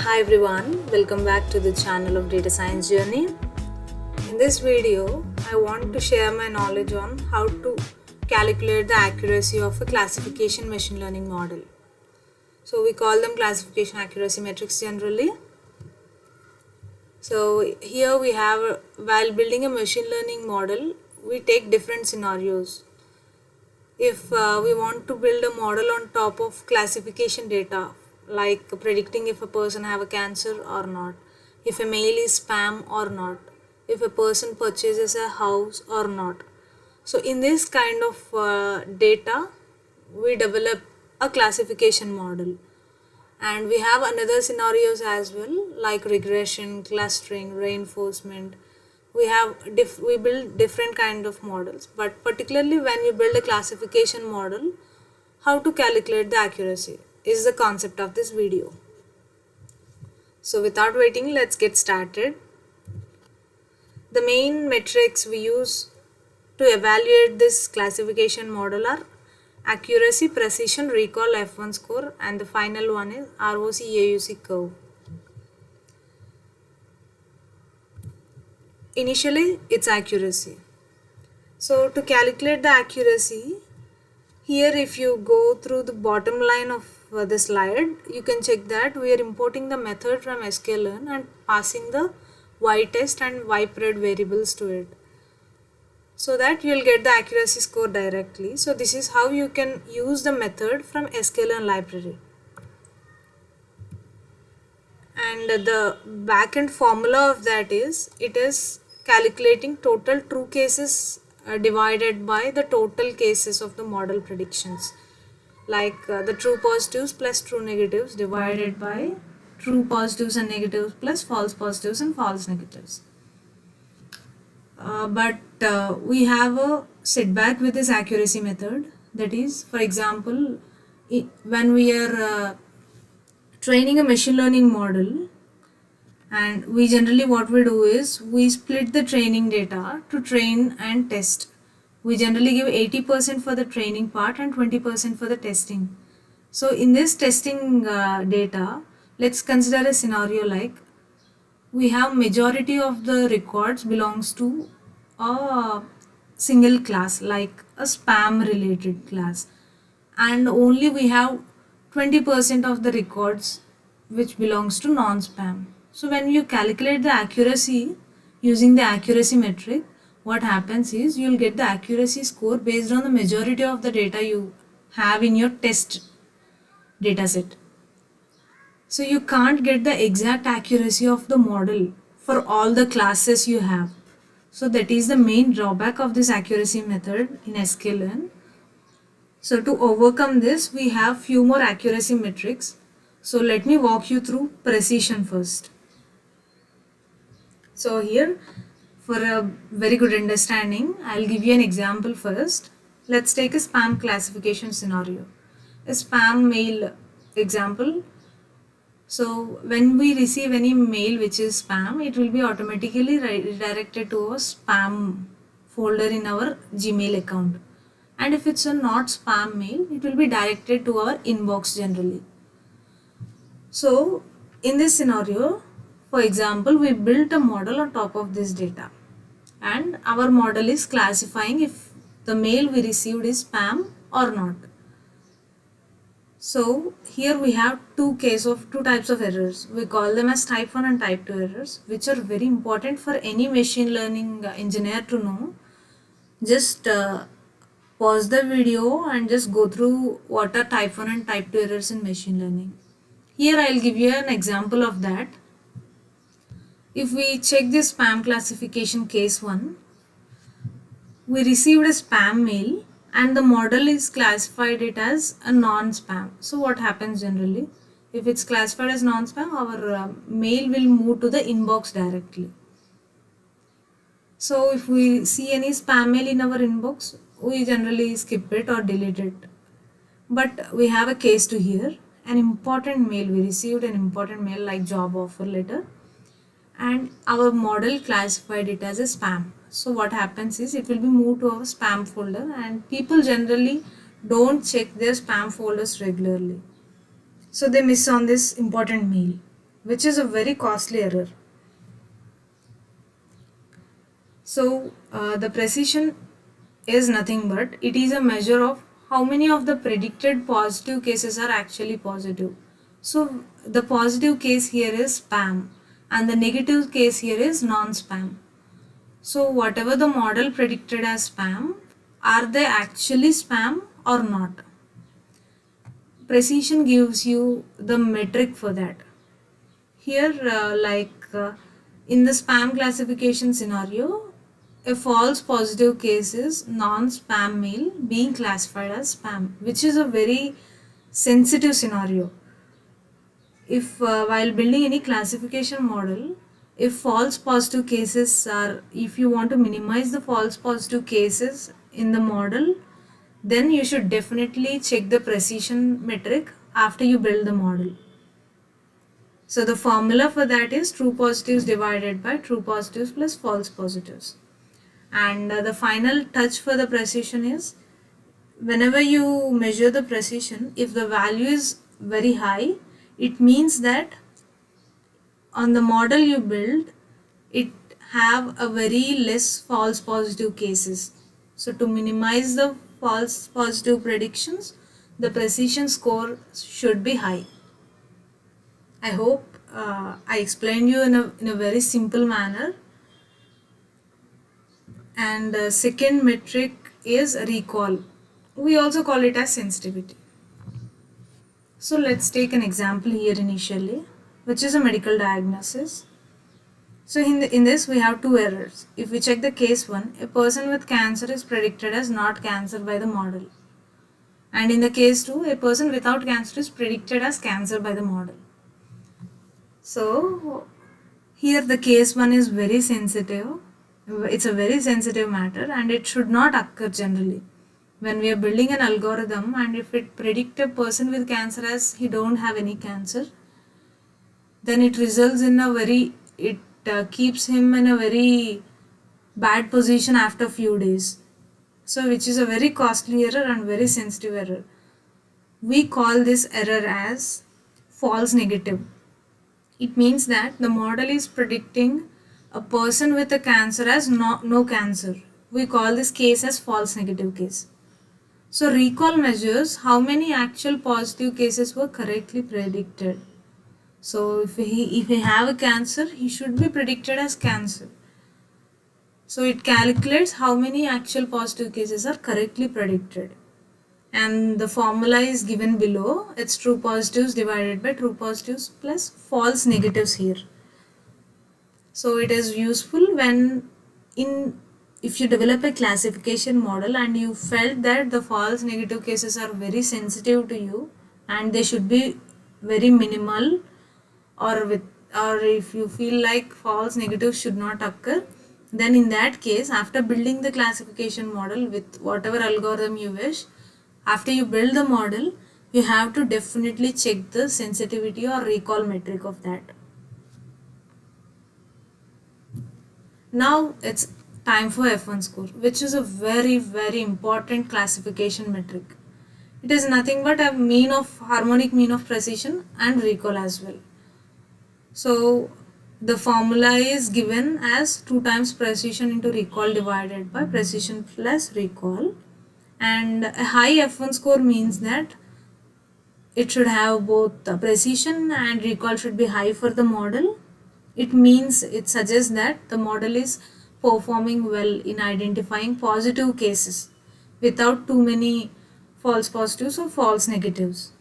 Hi everyone, welcome back to the channel of Data Science Journey. In this video, I want to share my knowledge on how to calculate the accuracy of a classification machine learning model. So we call them classification accuracy metrics generally. So here we have, while building a machine learning model, we take different scenarios. If we want to build a model on top of classification data, like predicting if a person have a cancer or not, if a mail is spam or not, if a person purchases a house or not. So in this kind of data, we develop a classification model. And we have another scenarios as well, like regression, clustering, reinforcement. We build different kind of models, but particularly when you build a classification model, how to calculate the accuracy is the concept of this video. So without waiting, let's get started. The main metrics we use to evaluate this classification model are accuracy, precision, recall, F1 score, and the final one is ROC AUC curve. Initially, it's accuracy. So to calculate the accuracy, here if you go through the bottom line of the slide, you can check that we are importing the method from sklearn and passing the y-test and y-pred variables to it, so that you will get the accuracy score directly. So this is how you can use the method from sklearn library. And the backend formula of that is, it is calculating total true cases divided by the total cases of the model predictions, like the true positives plus true negatives divided by true positives and negatives plus false positives and false negatives. But we have a setback with this accuracy method. That is, for example, when we are training a machine learning model, and we generally, what we do is we split the training data to train and test. We generally give 80% for the training part and 20% for the testing. So in this testing data, let's consider a scenario like we have majority of the records belongs to a single class, like a spam related class, and only we have 20% of the records which belongs to non-spam. So when you calculate the accuracy using the accuracy metric, what happens is you'll get the accuracy score based on the majority of the data you have in your test dataset. So you can't get the exact accuracy of the model for all the classes you have. So that is the main drawback of this accuracy method in sklearn. So to overcome this, we have few more accuracy metrics. So let me walk you through precision first. So here, for a very good understanding, I'll give you an example first. Let's take a spam classification scenario. A spam mail example. So when we receive any mail which is spam, it will be automatically redirected to a spam folder in our Gmail account. And if it's a not spam mail, it will be directed to our inbox generally. So in this scenario, for example, we built a model on top of this data, and our model is classifying if the mail we received is spam or not. So here we have two types of errors. We call them as type 1 and type 2 errors, which are very important for any machine learning engineer to know. Just pause the video and just go through what are type 1 and type 2 errors in machine learning. Here I'll give you an example of that. If we check this spam classification case 1, we received a spam mail and the model is classified it as a non-spam. So what happens generally? If it's classified as non-spam, our mail will move to the inbox directly. So if we see any spam mail in our inbox, we generally skip it or delete it. But we have a case to here. An important mail, we received an important mail like job offer letter, and our model classified it as a spam. So what happens is it will be moved to our spam folder, and people generally don't check their spam folders regularly. So they miss on this important mail. which is a very costly error. So the precision is nothing but it is a measure of how many of the predicted positive cases are actually positive. So the positive case here is spam and the negative case here is non-spam. So whatever the model predicted as spam, are they actually spam or not? Precision gives you the metric for that. Here in the spam classification scenario, a false positive case is non-spam mail being classified as spam, which is a very sensitive scenario. If while building any classification model, if false positive cases are, if you want to minimize the false positive cases in the model, then you should definitely check the precision metric after you build the model. So the formula for that is true positives divided by true positives plus false positives. And the final touch for the precision is, whenever you measure the precision, if the value is very high, it means that on the model you build, it have a very less false positive cases. So to minimize the false positive predictions, the precision score should be high. I hope I explained you in a very simple manner. And second metric is recall. We also call it as sensitivity. So let's take an example here initially, which is a medical diagnosis. So in this we have two errors. If we check the case 1, a person with cancer is predicted as not cancer by the model. And in the case 2, a person without cancer is predicted as cancer by the model. So here the case 1 is very sensitive. It's a very sensitive matter and it should not occur generally. When we are building an algorithm and if it predicts a person with cancer as he don't have any cancer, then it results in a very, it keeps him in a very bad position after few days. So which is a very costly error and very sensitive error. We call this error as false negative. It means that the model is predicting a person with a cancer as no cancer. We call this case as false negative case. So recall measures how many actual positive cases were correctly predicted. So if he have a cancer, he should be predicted as cancer. So it calculates how many actual positive cases are correctly predicted. And the formula is given below. It's true positives divided by true positives plus false negatives here. So it is useful when if you develop a classification model and you felt that the false negative cases are very sensitive to you and they should be very minimal, or if you feel like false negatives should not occur, then in that case, after building the classification model with whatever algorithm you wish, after you build the model, you have to definitely check the sensitivity or recall metric of that. Now it's time for F1 score, which is a very important classification metric. It is nothing but a harmonic mean of precision and recall as well. So the formula is given as 2 times precision into recall divided by precision plus recall. And a high F1 score means that it should have both precision and recall should be high for the model. It suggests that the model is performing well in identifying positive cases without too many false positives or false negatives.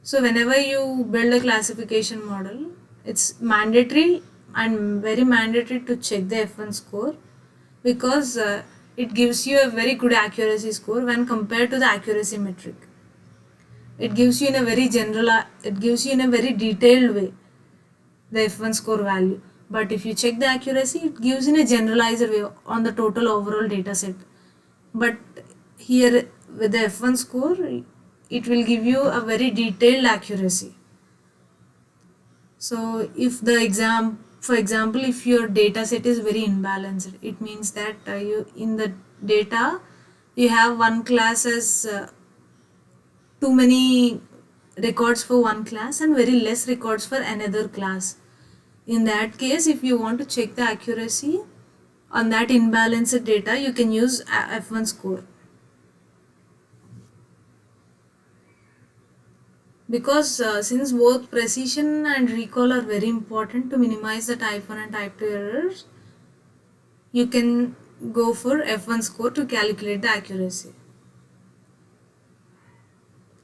So whenever you build a classification model, it's mandatory and very mandatory to check the F1 score, because it gives you a very good accuracy score when compared to the accuracy metric. It gives you in a very detailed way the F1 score value. But if you check the accuracy, it gives in a generalized way on the total overall data set. But here with the F1 score, it will give you a very detailed accuracy. So if for example, if your data set is very imbalanced, it means that you in the data you have one class as too many records for one class and very less records for another class. In that case, if you want to check the accuracy on that imbalanced data, you can use F1 score. Because since both precision and recall are very important to minimize the type 1 and type 2 errors, you can go for F1 score to calculate the accuracy.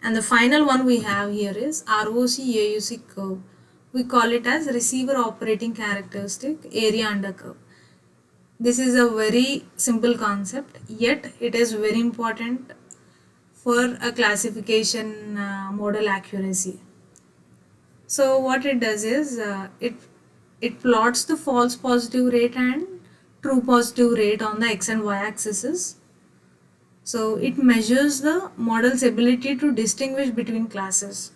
And the final one we have here is ROC AUC curve. We call it as receiver operating characteristic area under curve. This is a very simple concept, yet it is very important for a classification model accuracy. So what it does is it plots the false positive rate and true positive rate on the x and y axes. So it measures the model's ability to distinguish between classes.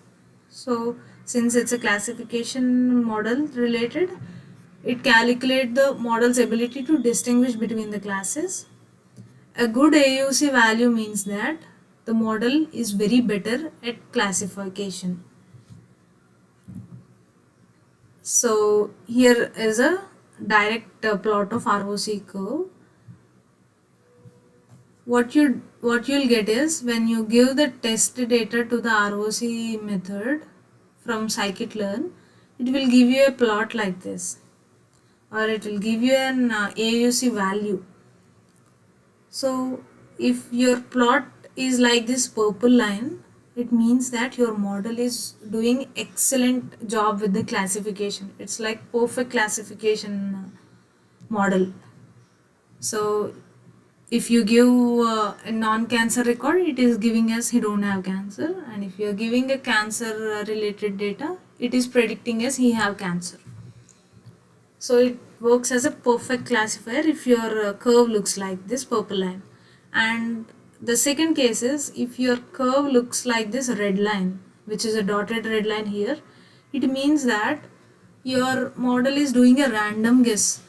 So since it's a classification model related, it calculates the model's ability to distinguish between the classes. A good AUC value means that the model is very better at classification. So here is a direct plot of ROC curve. What you'll get is when you give the test data to the ROC method from scikit-learn, it will give you a plot like this, or it will give you an AUC value. So if your plot is like this purple line, it means that your model is doing excellent job with the classification. It's like perfect classification model. So if you give a non-cancer record, it is giving us he don't have cancer, and if you are giving a cancer related data, it is predicting as he have cancer. So it works as a perfect classifier if your curve looks like this purple line. And the second case is if your curve looks like this red line, which is a dotted red line here, it means that your model is doing a random guess.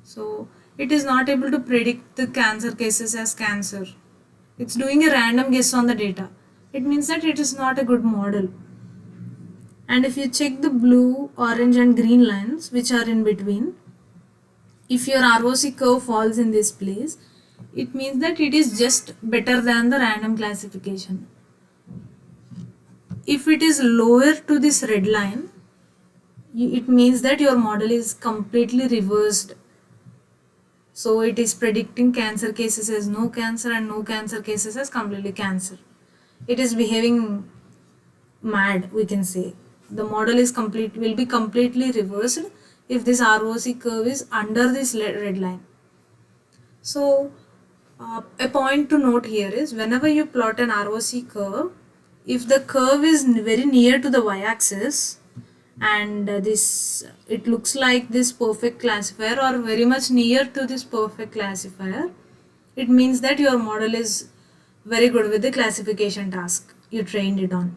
So it is not able to predict the cancer cases as cancer. It's doing a random guess on the data. It means that it is not a good model. And if you check the blue, orange and green lines which are in between, if your ROC curve falls in this place, it means that it is just better than the random classification. If it is lower to this red line, it means that your model is completely reversed. So it is predicting cancer cases as no cancer and no cancer cases as completely cancer. It is behaving mad, we can say. The model will be completely reversed if this ROC curve is under this red line. So a point to note here is whenever you plot an ROC curve, if the curve is very near to the y-axis and it looks like this perfect classifier or very much near to this perfect classifier, it means that your model is very good with the classification task you trained it on.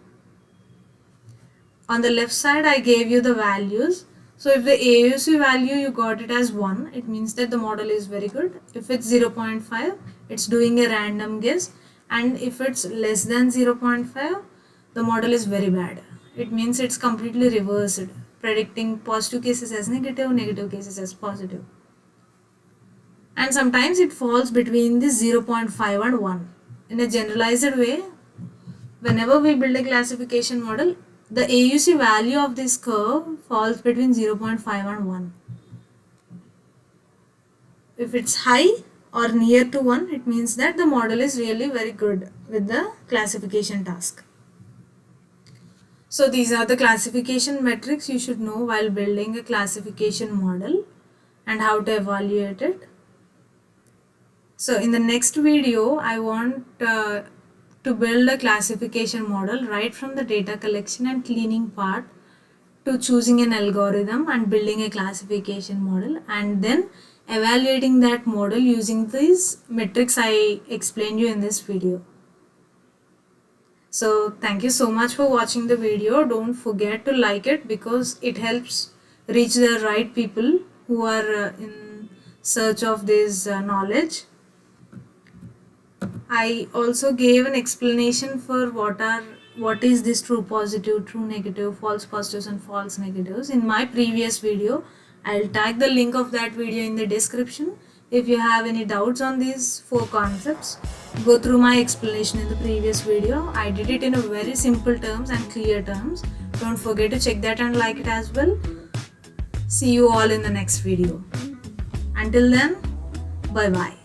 On the left side, I gave you the values. So if the AUC value you got it as 1, it means that the model is very good. If it's 0.5, it's doing a random guess. And if it's less than 0.5, the model is very bad. It means it's completely reversed, predicting positive cases as negative, negative cases as positive. And sometimes it falls between the 0.5 and 1. In a generalized way, whenever we build a classification model, the AUC value of this curve falls between 0.5 and 1. If it's high or near to 1, it means that the model is really very good with the classification task. So these are the classification metrics you should know while building a classification model and how to evaluate it. So in the next video, I want to build a classification model right from the data collection and cleaning part to choosing an algorithm and building a classification model, and then evaluating that model using these metrics I explained you in this video. So thank you so much for watching the video. Don't forget to like it because it helps reach the right people who are in search of this knowledge. I also gave an explanation for what are what is this true positive, true negative, false positives and false negatives in my previous video. I'll tag the link of that video in the description. If you have any doubts on these 4 concepts, go through my explanation in the previous video. I did it in a very simple terms and clear terms. Don't forget to check that and like it as well. See you all in the next video. Until then, bye bye.